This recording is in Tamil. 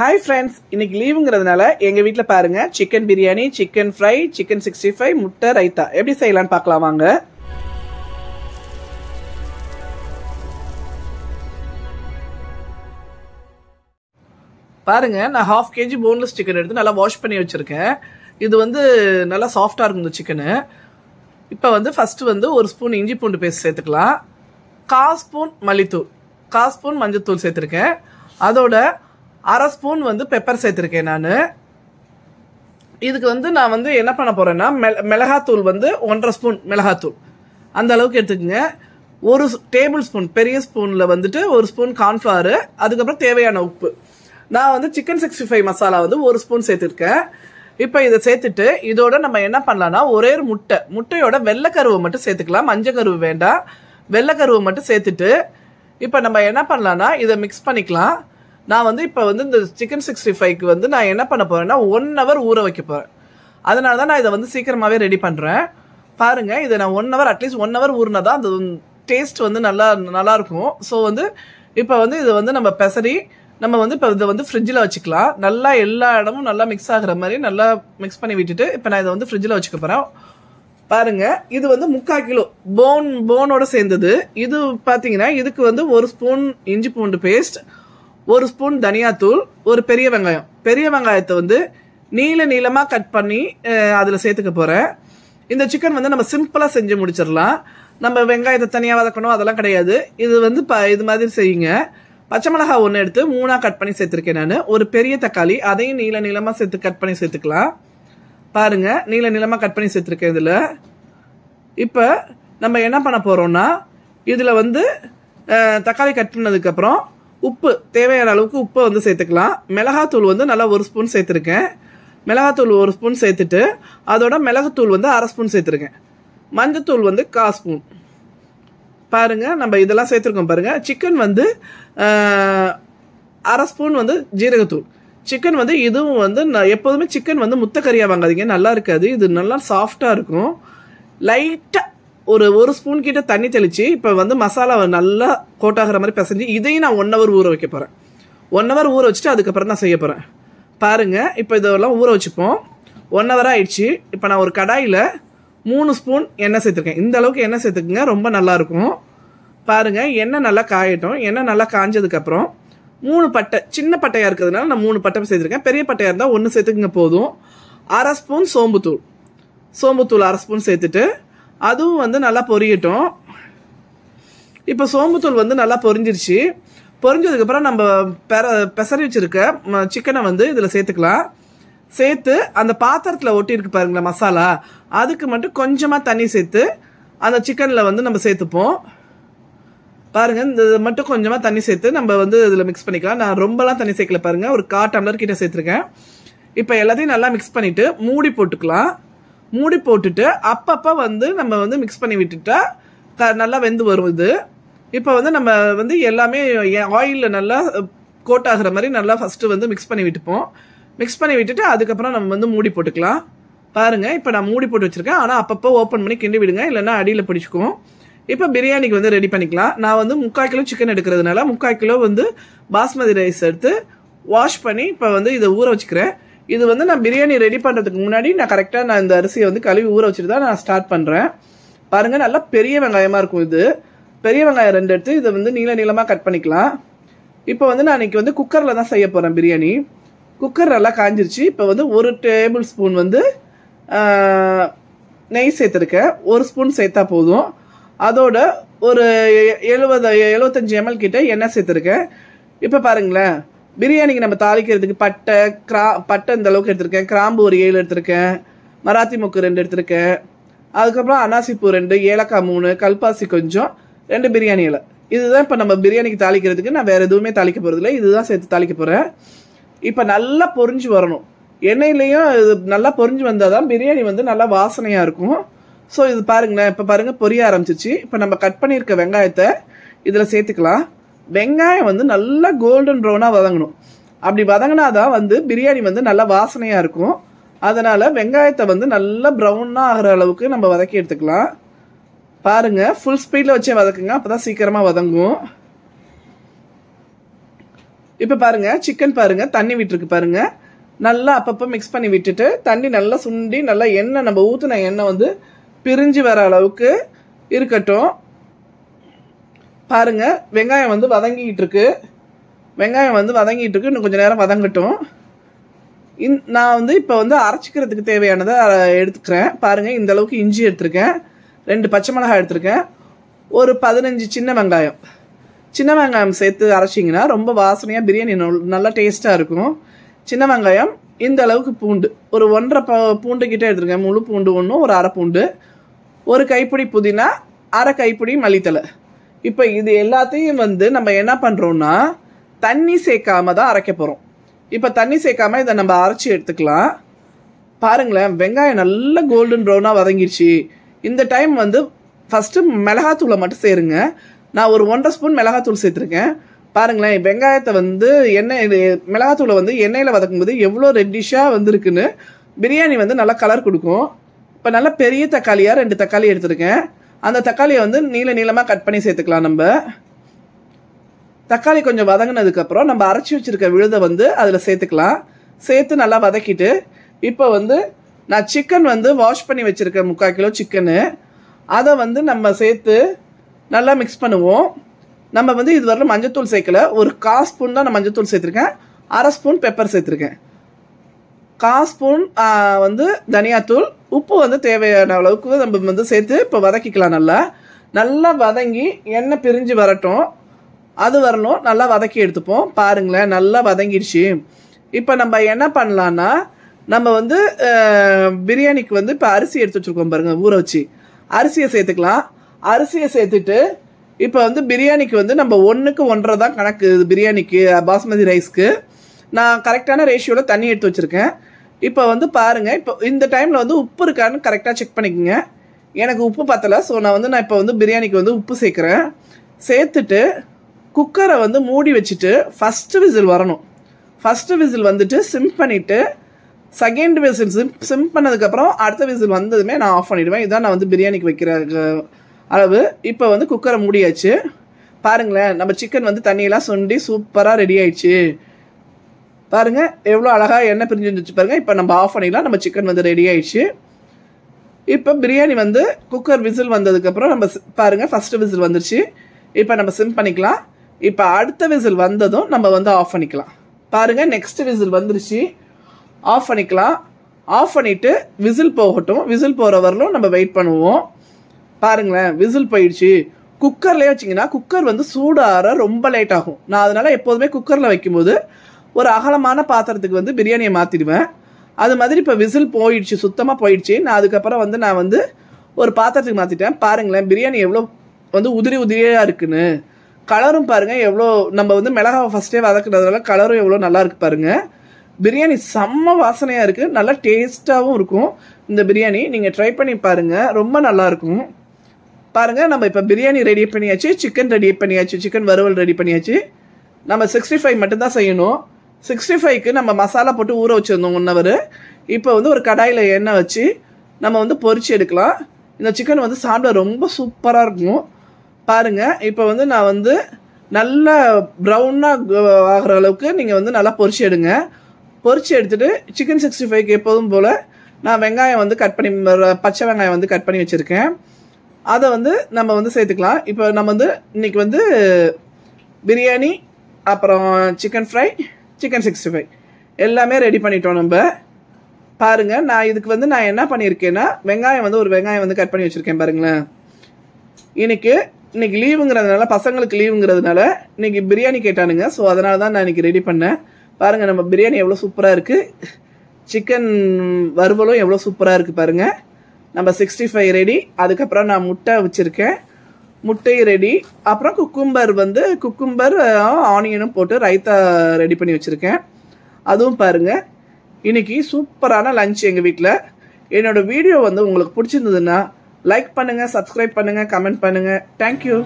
Hi friends, இன்னைக்கு லீவுங்கிறதுனால எங்க வீட்ல பாருங்க chicken biryani, chicken fry, chicken 65, முட்டை ரைத்தா எப்படி செய்யலாம்னு பார்க்கலாம் வாங்க. பாருங்க நான் 1/2 kg போன்லெஸ் சிக்கன் எடுத்து நல்லா வாஷ் பண்ணி வச்சிருக்கேன். இது வந்து நல்லா சாஃப்டா இருக்கும் இந்த சிக்கன். இப்போ வந்து ஃபர்ஸ்ட் வந்து ஒரு ஸ்பூன் இஞ்சி பூண்டு பேஸ்ட் சேர்த்துக்கலாம். 1/4 ஸ்பூன் மல்லித்தூள், 1/4 ஸ்பூன் மஞ்சள்தூள் சேர்த்திருக்கேன். அதோட 1/2 ஸ்பூன் வந்து பெப்பர் சேர்த்திருக்கேன் நான். இதுக்கு வந்து நான் வந்து என்ன பண்ண போறேன்னா மிளகாத்தூள் வந்து 1.5 ஸ்பூன் மிளகாத்தூள் அந்த அளவுக்கு எடுத்துக்கங்க. 1 டேபிள் ஸ்பூன் பெரிய ஸ்பூன்ல வந்துட்டு 1 ஸ்பூன் கார்ன்ஃபிளவர், அதுக்கப்புறம் தேவையான உப்பு. நான் வந்து சிக்கன் 65 மசாலா வந்து 1 ஸ்பூன் சேர்த்திருக்கேன். இப்போ இதை சேர்த்துட்டு இதோட நம்ம என்ன பண்ணலாம்னா ஒரே ஒரு முட்டையோட வெள்ளைக்கருவை மட்டும் சேர்த்துக்கலாம். மஞ்சள் கருவு வேண்டாம், வெள்ளைக்கருவை மட்டும் சேர்த்துட்டு இப்போ நம்ம என்ன பண்ணலாம்னா இதை மிக்ஸ் பண்ணிக்கலாம். நான் வந்து இப்போ வந்து இந்த சிக்கன் 65க்கு வந்து நான் என்ன பண்ண போறேன்னா 1 hour ஊற வைக்க போறேன். அதனால தான் நான் இதை வந்து சீக்கிரமாவே ரெடி பண்றேன். பாருங்க இதை நான் 1 hour அட்லீஸ்ட் 1 hour ஊறினாதான் அந்த டேஸ்ட் வந்து நல்லா இருக்கும். ஸோ வந்து இப்போ வந்து இதை வந்து நம்ம பெசரி நம்ம வந்து இப்போ இதை வந்து ஃப்ரிட்ஜில் வச்சுக்கலாம். நல்லா எல்லா இடமும் நல்லா மிக்ஸ் ஆகுற மாதிரி நல்லா மிக்ஸ் பண்ணி விட்டுட்டு இப்போ நான் இதை வந்து ஃப்ரிட்ஜில் வச்சுக்க போறேன். பாருங்க இது வந்து 3/4 கிலோ போனோட சேர்ந்தது. இது பாத்தீங்கன்னா இதுக்கு வந்து 1 ஸ்பூன் இஞ்சி பூண்டு பேஸ்ட், 1 ஸ்பூன் தனியாத்தூள், ஒரு பெரிய வெங்காயத்தை வந்து நீளமா கட் பண்ணி அதில் சேர்த்துக்க போறேன். இந்த சிக்கன் வந்து நம்ம சிம்பிளா செஞ்சு முடிச்சிடலாம். நம்ம வெங்காயத்தை தனியா வதக்கணும் அதெல்லாம் கிடையாது. இது வந்து இது மாதிரி செய்யுங்க. பச்சை மிளகாய் 1 எடுத்து 3ஆ கட் பண்ணி சேர்த்திருக்கேன் நான். ஒரு பெரிய தக்காளி அதையும் நீளமா சேர்த்து கட் பண்ணி சேர்த்துக்கலாம். பாருங்க நீளமா கட் பண்ணி சேர்த்திருக்கேன் இதுல. இப்ப நம்ம என்ன பண்ண போறோம்னா இதுல வந்து தக்காளி கட் பண்ணதுக்கு அப்புறம் உப்பு தேவையான அளவுக்கு உப்பை வந்து சேர்த்துக்கலாம். மிளகாத்தூள் வந்து நல்லா 1 ஸ்பூன் சேர்த்திருக்கேன். மிளகாத்தூள் 1 ஸ்பூன் சேர்த்துட்டு அதோட மிளகுத்தூள் வந்து 1/2 ஸ்பூன் சேர்த்திருக்கேன். மஞ்சத்தூள் வந்து 1/4 ஸ்பூன். பாருங்க நம்ம இதெல்லாம் சேர்த்திருக்கோம் பாருங்க. சிக்கன் வந்து 1/2 ஸ்பூன் வந்து ஜீரகத்தூள். சிக்கன் வந்து இதுவும் வந்து எப்போதுமே சிக்கன் வந்து முத்தக்கறியா வாங்காதீங்க, நல்லா இருக்காது. இது நல்லா சாஃப்டா இருக்கும். லைட்டா ஒரு ஸ்பூன் கிட்ட தண்ணி தெளிச்சு இப்ப வந்து மசாலா நல்லா கோட்டாகிற மாதிரி பிசைஞ்சு இதையும் நான் 1 hour ஊற வைக்க போறேன். 1 hour ஊற வச்சுட்டு அதுக்கப்புறம் தான் செய்ய போறேன். பாருங்க இப்ப இதெல்லாம் ஊற வச்சுப்போம். 1 hour ஆயிடுச்சு. இப்ப நான் ஒரு கடாயில 3 ஸ்பூன் எண்ணெய் சேர்த்திருக்கேன். இந்த அளவுக்கு எண்ணெய் சேர்த்துக்குங்க, ரொம்ப நல்லா இருக்கும். பாருங்க எண்ணெய் நல்லா காயட்டும். எண்ணெய் நல்லா காஞ்சதுக்கு அப்புறம் 3 பட்டை, சின்ன பட்டையா இருக்கிறதுனால நான் 3 பட்டை சேர்த்திருக்கேன். பெரிய பட்டையா இருந்தா 1 சேர்த்துக்குங்க போதும். 1/2 ஸ்பூன் சோம்புத்தூள் 1/2 ஸ்பூன் சேர்த்துட்டு அதுவும் வந்து நல்லா பொரியட்டும். இப்ப சோம்புத்தூள் வந்து நல்லா பொரிஞ்சிருச்சு. பொரிஞ்சதுக்கு அப்புறம் நம்ம பெசரி வச்சிருக்க சிக்கனை வந்து இதுல சேர்த்துக்கலாம். சேர்த்து அந்த பாத்திரத்துல ஒட்டி இருக்கு பாருங்களேன் மசாலா, அதுக்கு மட்டும் கொஞ்சமா தண்ணி சேர்த்து அந்த சிக்கன்ல வந்து நம்ம சேர்த்துப்போம். பாருங்க இந்த மட்டும் கொஞ்சமா தண்ணி சேர்த்து நம்ம வந்து இதுல மிக்ஸ் பண்ணிக்கலாம். நான் ரொம்பலாம் தண்ணி சேர்க்கல பாருங்க, ஒரு 1/4 டம்ளர் கிட்ட சேர்த்திருக்கேன். இப்ப எல்லாத்தையும் நல்லா மிக்ஸ் பண்ணிட்டு மூடி போட்டுக்கலாம். மூடி போட்டுட்டு அப்பப்ப வந்து நம்ம வந்து மிக்ஸ் பண்ணி விட்டுட்டா நல்லா வெந்து வரும் இது. இப்ப வந்து நம்ம வந்து எல்லாமே ஆயில்ல நல்லா கோட் ஆகுற மாதிரி நல்லா ஃபர்ஸ்ட் வந்து மிக்ஸ் பண்ணி விட்டுப்போம். மிக்ஸ் பண்ணி விட்டுட்டு அதுக்கப்புறம் நம்ம வந்து மூடி போட்டுக்கலாம். பாருங்க இப்ப நான் மூடி போட்டு வச்சிருக்கேன். ஆனா அப்பப்போ ஓப்பன் பண்ணி கிண்டி விடுங்க, இல்லைன்னா அடியில பிடிச்சுக்கும். இப்ப பிரியாணிக்கு வந்து ரெடி பண்ணிக்கலாம். நான் வந்து 3/4 கிலோ சிக்கன் எடுக்கிறதுனால 3/4 கிலோ வந்து பாஸ்மதி ரைஸ் எடுத்து வாஷ் பண்ணி இப்ப வந்து இதை ஊற வச்சுக்கிறேன். இது வந்து நான் பிரியாணி ரெடி பண்றதுக்கு முன்னாடி நான் கரெக்டா நான் இந்த அரிசியை வந்து கழுவி ஊற வச்சுட்டு தான் நான் ஸ்டார்ட் பண்றேன். பாருங்க நல்லா பெரிய வெங்காயமா இருக்கும். இது பெரிய வெங்காயம் 2 எடுத்து இதை வந்து நீளமா கட் பண்ணிக்கலாம். இப்போ வந்து நான் இன்னைக்கு வந்து குக்கர்ல தான் செய்ய போறேன் பிரியாணி. குக்கர் நல்லா காஞ்சிருச்சு. இப்போ வந்து 1 டேபிள் ஸ்பூன் வந்து நெய் சேர்த்திருக்கேன். 1 ஸ்பூன் சேர்த்தா போதும். அதோட ஒரு 75 ml கிட்ட எண்ணெய் சேர்த்திருக்கேன். இப்ப பாருங்களேன் பிரியாணிக்கு நம்ம தாளிக்கிறதுக்கு பட்டை இந்த அளவுக்கு எடுத்திருக்கேன். கிராம்பு ஒரு 7 எடுத்திருக்கேன். மராத்தி மொக்கு 2 எடுத்திருக்கேன். அதுக்கப்புறம் அனாசிப்பூ 2, ஏலக்காய் 3, கல்பாசி கொஞ்சம், 2 பிரியாணி இலை. இதுதான் இப்ப நம்ம பிரியாணிக்கு தாளிக்கிறதுக்கு. நான் வேற எதுவுமே தாளிக்க போறது இல்லை, இதுதான் சேர்த்து தாளிக்க போறேன். இப்ப நல்லா பொரிஞ்சு வரணும். எண்ணெயிலையும் இது நல்லா பொரிஞ்சு வந்தாதான் பிரியாணி வந்து நல்லா வாசனையா இருக்கும். ஸோ இது பாருங்களேன் இப்ப பாருங்க பொரிய ஆரம்பிச்சிச்சு. இப்ப நம்ம கட் பண்ணியிருக்க வெங்காயத்தை இதுல சேர்த்துக்கலாம். வெங்காயம் வந்து நல்லா கோல்டன் ப்ரௌனா வதங்கணும். அப்படி வதங்கினாதான் வந்து பிரியாணி வந்து நல்லா வாசனையா இருக்கும். அதனால வெங்காயத்தை வந்து நல்லா ப்ரௌனா ஆகிற அளவுக்கு நம்ம வதக்கி எடுத்துக்கலாம். பாருங்க ஃபுல் ஸ்பீட்ல வச்சே வதக்குங்க, அப்பதான் சீக்கிரமா வதங்கும். இப்போ பாருங்க சிக்கன் பாருங்க தண்ணி விட்டுருக்கு பாருங்க. நல்லா அப்பப்போ மிக்ஸ் பண்ணி விட்டுட்டு தண்ணி நல்லா சுண்டி நல்லா எண்ணெய் நம்ம ஊற்றின எண்ணெய் வந்து பிரிஞ்சு வர அளவுக்கு இருக்கட்டும். பாருங்க வெங்காயம் வந்து வதங்கிட்டு இருக்கு. இன்னும் கொஞ்சம் நேரம் வதங்கட்டும். நான் வந்து இப்போ வந்து அரைச்சிக்கிறதுக்கு தேவையானதை எடுத்துக்கிறேன். பாருங்க இந்த அளவுக்கு இஞ்சி எடுத்திருக்கேன், 2 பச்சை மிளகாய் எடுத்திருக்கேன், ஒரு 15 சின்ன வெங்காயம் சேர்த்து அரைச்சிங்கன்னா ரொம்ப வாசனையாக பிரியாணி நல்லா டேஸ்ட்டாக இருக்கும். சின்ன வெங்காயம், இந்த அளவுக்கு பூண்டு, ஒரு 1.5 பூண்டு கிட்டே எடுத்துருக்கேன். முழு பூண்டு ஒன்றும், ஒரு அரை பூண்டு, ஒரு கைப்பிடி புதினா, அரை கைப்பிடி மல்லித்தலை. இப்போ இது எல்லாத்தையும் வந்து நம்ம என்ன பண்ணுறோம்னா தண்ணி சேர்க்காம தான் அரைக்க போகிறோம். இப்போ தண்ணி சேர்க்காம இதை நம்ம அரைச்சி எடுத்துக்கலாம். பாருங்களேன் வெங்காயம் நல்லா கோல்டன் ப்ரௌனாக வதங்கிடுச்சு. இந்த டைம் வந்து ஃபஸ்ட்டு மிளகாத்தூளை மட்டும் சேருங்க. நான் ஒரு 1.5 ஸ்பூன் மிளகாத்தூள் சேர்த்துருக்கேன். பாருங்களேன் வெங்காயத்தை வந்து மிளகாத்தூளை வந்து எண்ணெயில் வதக்கும்போது எவ்வளோ ரெட்டிஷாக வந்துருக்குன்னு பிரியாணி வந்து நல்லா கலர் கொடுக்கும். இப்போ நல்லா பெரிய தக்காளியாக 2 தக்காளி எடுத்துருக்கேன். அந்த தக்காளியை வந்து நீளமாக கட் பண்ணி சேர்த்துக்கலாம். நம்ம தக்காளி கொஞ்சம் வதங்கினதுக்கப்புறம் நம்ம அரைச்சி வச்சிருக்க விழுதை வந்து அதில் சேர்த்துக்கலாம். சேர்த்து நல்லா வதக்கிட்டு இப்போ வந்து நான் சிக்கன் வந்து வாஷ் பண்ணி வச்சுருக்கேன் 3/4 கிலோ சிக்கனு. அதை வந்து நம்ம சேர்த்து நல்லா மிக்ஸ் பண்ணுவோம். நம்ம வந்து இது வரல மஞ்சத்தூள் சேர்க்கல, ஒரு 1/4 ஸ்பூன் தான் நான் மஞ்சத்தூள் சேர்த்துருக்கேன், அரை ஸ்பூன் பெப்பர் சேர்த்துருக்கேன், 1/4 ஸ்பூன் வந்து தனியாத்தூள், உப்பு வந்து தேவையான அளவுக்கு நம்ம வந்து சேர்த்து இப்போ வதக்கிக்கலாம். நல்லா வதங்கி எண்ணெய் பிரிஞ்சு வரட்டும், அது வரணும். நல்லா வதக்கி எடுத்துப்போம். பாருங்களேன் நல்லா வதங்கிடுச்சு. இப்போ நம்ம என்ன பண்ணலான்னா நம்ம வந்து பிரியாணிக்கு வந்து இப்போ அரிசி எடுத்து வச்சுருக்கோம் பாருங்க, ஊற வச்சு அரிசியை சேர்த்துக்கலாம். அரிசியை சேர்த்துட்டு இப்போ வந்து பிரியாணிக்கு வந்து நம்ம 1:1 1/2 தான் கணக்கு. பிரியாணிக்கு பாஸ்மதி ரைஸ்க்கு நான் கரெக்டான ரேஷியோவில் தண்ணி எடுத்து வச்சுருக்கேன். இப்போ வந்து பாருங்கள், இப்போ இந்த டைமில் வந்து உப்பு இருக்கான்னு கரெக்டாக செக் பண்ணிக்கோங்க. எனக்கு உப்பு பத்தலை, ஸோ நான் இப்போ வந்து பிரியாணிக்கு வந்து உப்பு சேர்க்குறேன். சேர்த்துட்டு குக்கரை வந்து மூடி வச்சுட்டு ஃபஸ்ட்டு விசில் வரணும். ஃபஸ்ட்டு விசில் வந்துட்டு சிம் பண்ணிவிட்டு செகண்ட் விசில் சிம் பண்ணதுக்கப்புறம் அடுத்த விசில் வந்ததுமே நான் ஆஃப் பண்ணிவிடுவேன். இதுதான் நான் வந்து பிரியாணிக்கு வைக்கிற அளவு. இப்போ வந்து குக்கரை மூடியாச்சு. பாருங்களேன் நம்ம சிக்கன் வந்து தண்ணியெல்லாம் சுண்டி சூப்பராக ரெடி ஆயிடுச்சு. பாருங்கள் எவ்வளோ அழகாக எண்ணெய் பிரிஞ்சு வந்துச்சு பாருங்கள். இப்போ நம்ம ஆஃப் பண்ணிடலாம். நம்ம சிக்கன் வந்து ரெடி ஆயிடுச்சு. இப்போ பிரியாணி வந்து குக்கர் விசில் வந்ததுக்கப்புறம் நம்ம பாருங்கள் ஃபஸ்ட்டு விசில் வந்துருச்சு. இப்போ நம்ம சிம் பண்ணிக்கலாம். இப்போ அடுத்த விசில் வந்ததும் நம்ம வந்து ஆஃப் பண்ணிக்கலாம். பாருங்கள் நெக்ஸ்ட் விசில் வந்துருச்சு, ஆஃப் பண்ணிக்கலாம். ஆஃப் பண்ணிவிட்டு விசில் போகட்டும். விசில் போகிற வரலும் நம்ம வெயிட் பண்ணுவோம். பாருங்களேன் விசில் போயிடுச்சு. குக்கர்லேயே வச்சிங்கன்னா குக்கர் வந்து சூடாற ரொம்ப லேட் ஆகும். நான் அதனால் எப்போதுமே குக்கரில் வைக்கும்போது ஒரு அகலமான பாத்திரத்துக்கு வந்து பிரியாணியை மாற்றிடுவேன். அது மாதிரி இப்போ விசில் போயிடுச்சு, சுத்தமாக போயிடுச்சு. நான் அதுக்கப்புறம் வந்து நான் வந்து ஒரு பாத்திரத்துக்கு மாற்றிட்டேன். பாருங்களேன் பிரியாணி எவ்வளோ வந்து உதிரியாக இருக்குன்னு. கலரும் பாருங்கள் எவ்வளோ, நம்ம வந்து மிளகாவை ஃபஸ்ட்டே வதக்குறதுனால கலரும் எவ்வளோ நல்லா இருக்குது பாருங்கள். பிரியாணி செம்ம வாசனையாக இருக்குது, நல்லா டேஸ்ட்டாகவும் இருக்கும். இந்த பிரியாணி நீங்கள் ட்ரை பண்ணி பாருங்கள், ரொம்ப நல்லாயிருக்கும். பாருங்கள் நம்ம இப்போ பிரியாணி ரெடி பண்ணியாச்சு, சிக்கன் ரெடி பண்ணியாச்சு, சிக்கன் வறுவல் ரெடி பண்ணியாச்சு. நம்ம 65 மட்டும்தான் செய்யணும். 65க்கு நம்ம மசாலா போட்டு ஊற வச்சுருந்தோம் 1 hour. இப்போ வந்து ஒரு கடாயில் எண்ணெய் வச்சு நம்ம வந்து பொரிச்சு எடுக்கலாம். இந்த சிக்கன் வந்து சாப்பிட ரொம்ப சூப்பராக இருக்கும். பாருங்கள் இப்போ வந்து நான் வந்து நல்லா ப்ரௌனாக ஆகிற அளவுக்கு நீங்கள் வந்து நல்லா பொரிச்சு எடுங்க. பொரிச்சு எடுத்துகிட்டு சிக்கன் 65க்கு எப்போதும் போல் நான் வெங்காயம் வந்து கட் பண்ணி, பச்சை வெங்காயம் வந்து கட் பண்ணி வச்சுருக்கேன். அதை வந்து நம்ம வந்து சேர்த்துக்கலாம். இப்போ நம்ம வந்து இன்றைக்கி வந்து பிரியாணி, அப்புறம் சிக்கன் ஃப்ரை, சிக்கன் 65 எல்லாமே ரெடி பண்ணிட்டோம் நம்ம. பாருங்கள் நான் இதுக்கு வந்து நான் என்ன பண்ணியிருக்கேன்னா வெங்காயம் வந்து ஒரு வெங்காயம் வந்து கட் பண்ணி வச்சுருக்கேன் பாருங்களேன். இன்னைக்கு லீவுங்கிறதுனால, பசங்களுக்கு லீவுங்கிறதுனால இன்னைக்கு பிரியாணி கேட்டானுங்க. ஸோ அதனால தான் நான் இன்னைக்கு ரெடி பண்ணேன். பாருங்கள் நம்ம பிரியாணி எவ்வளோ சூப்பராக இருக்குது, சிக்கன் வறுவலும் எவ்வளோ சூப்பராக இருக்குது பாருங்கள். நம்ம 65 ரெடி. அதுக்கப்புறம் நான் முட்டை வச்சுருக்கேன், முட்டை ரெடி. அப்புறம் குக்கும்பர் ஆனியனும் போட்டு ரைத்தா ரெடி பண்ணி வச்சுருக்கேன். அதுவும் பாருங்கள் இன்னைக்கு சூப்பரான லஞ்ச் எங்கள் வீட்டில். என்னோடய வீடியோ வந்து உங்களுக்கு பிடிச்சிருந்ததுன்னா லைக் பண்ணுங்கள், சப்ஸ்கிரைப் பண்ணுங்கள், கமெண்ட் பண்ணுங்கள். தேங்க்யூ.